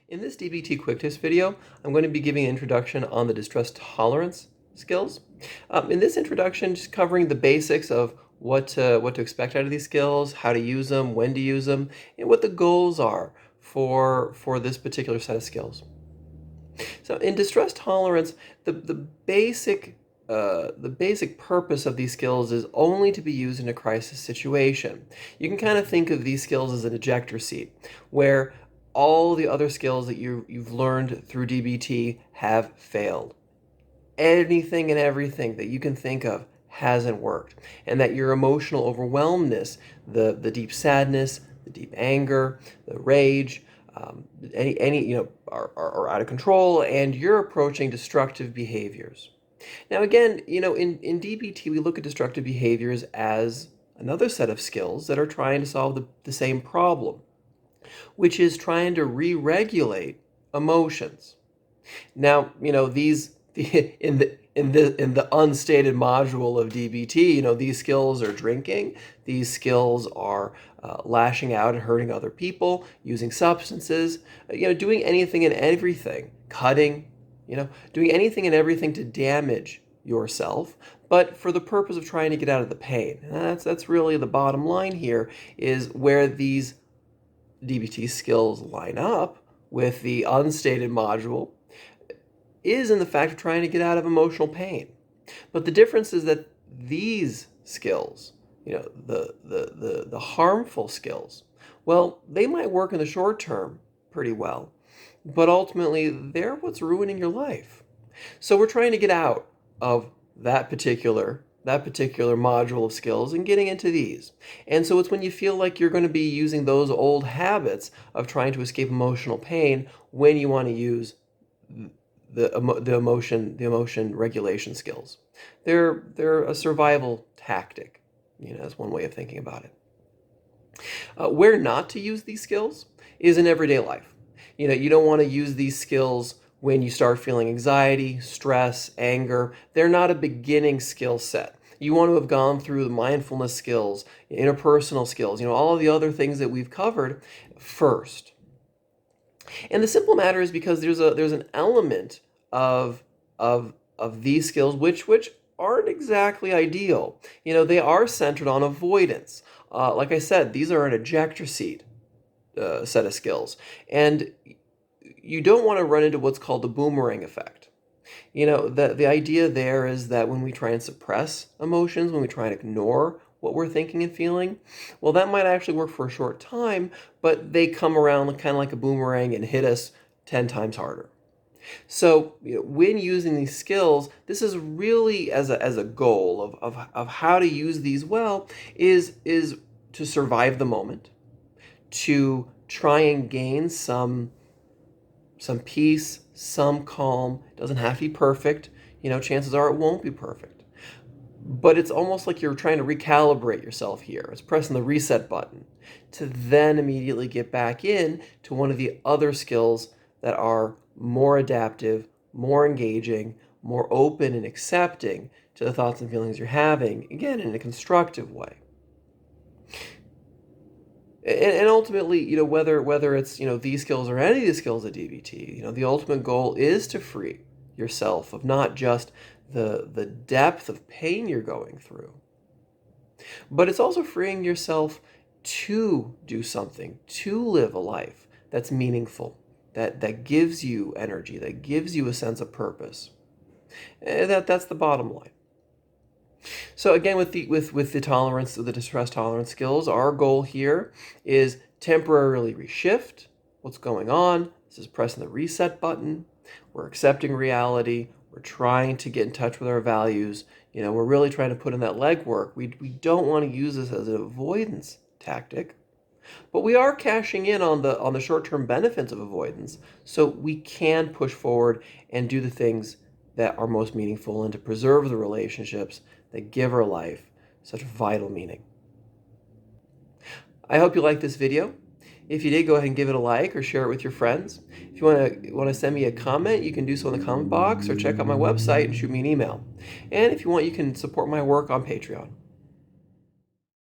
In this DBT quick tips video, I'm going to be giving an introduction on the distress tolerance skills. In this introduction, just covering the basics of what to expect out of these skills, how to use them, when to use them, and what the goals are for this particular set of skills. So in distress tolerance, the basic purpose of these skills is only to be used in a crisis situation. You can kind of think of these skills as an ejector seat, where all the other skills that you've learned through DBT have failed. Anything and everything that you can think of hasn't worked, and that your emotional overwhelmness, the deep sadness, the deep anger, the rage, any are out of control, and you're approaching destructive behaviors. Now again, in DBT we look at destructive behaviors as another set of skills that are trying to solve the same problem, which is trying to re-regulate emotions. Now, these in the unstated module of DBT, these skills are drinking, these skills are lashing out and hurting other people, using substances, doing anything and everything, cutting, doing anything and everything to damage yourself, but for the purpose of trying to get out of the pain. And that's really the bottom line here, is where these DBT skills line up with the unstated module is in the fact of trying to get out of emotional pain. But the difference is that these skills, the harmful skills, well, they might work in the short term pretty well, but ultimately they're what's ruining your life. So we're trying to get out of that particular module of skills and getting into these. And so it's when you feel like you're going to be using those old habits of trying to escape emotional pain when you want to use the emotion regulation skills. They're a survival tactic. That's one way of thinking about it. Where not to use these skills is in everyday life. You don't want to use these skills when you start feeling anxiety, stress, anger. They're not a beginning skill set. You want to have gone through the mindfulness skills, interpersonal skills, all of the other things that we've covered first. And the simple matter is because there's an element of these skills which aren't exactly ideal. They are centered on avoidance. Like I said, these are an ejector seat set of skills, and you don't want to run into what's called the boomerang effect. The idea there is that when we try and suppress emotions, when we try and ignore what we're thinking and feeling, well, that might actually work for a short time, but they come around kind of like a boomerang and hit us 10 times harder. So when using these skills, this is really as a goal of how to use these well is to survive the moment, to try and gain some peace, some calm. It doesn't have to be perfect. Chances are it won't be perfect. But it's almost like you're trying to recalibrate yourself here. It's pressing the reset button to then immediately get back in to one of the other skills that are more adaptive, more engaging, more open and accepting to the thoughts and feelings you're having, again, in a constructive way. And ultimately, whether it's, these skills or any of the skills of DBT, the ultimate goal is to free yourself of not just the depth of pain you're going through, but it's also freeing yourself to do something, to live a life that's meaningful, that gives you energy, that gives you a sense of purpose. That's the bottom line. So again, with the tolerance, the distress tolerance skills, our goal here is temporarily reshift what's going on. This is pressing the reset button. We're accepting reality. We're trying to get in touch with our values. We're really trying to put in that legwork. We don't want to use this as an avoidance tactic, but we are cashing in on the short-term benefits of avoidance, so we can push forward and do the things that are most meaningful and to preserve the relationships that give our life such vital meaning. I hope you liked this video. If you did, go ahead and give it a like or share it with your friends. If you want to send me a comment, you can do so in the comment box or check out my website and shoot me an email. And if you want, you can support my work on Patreon.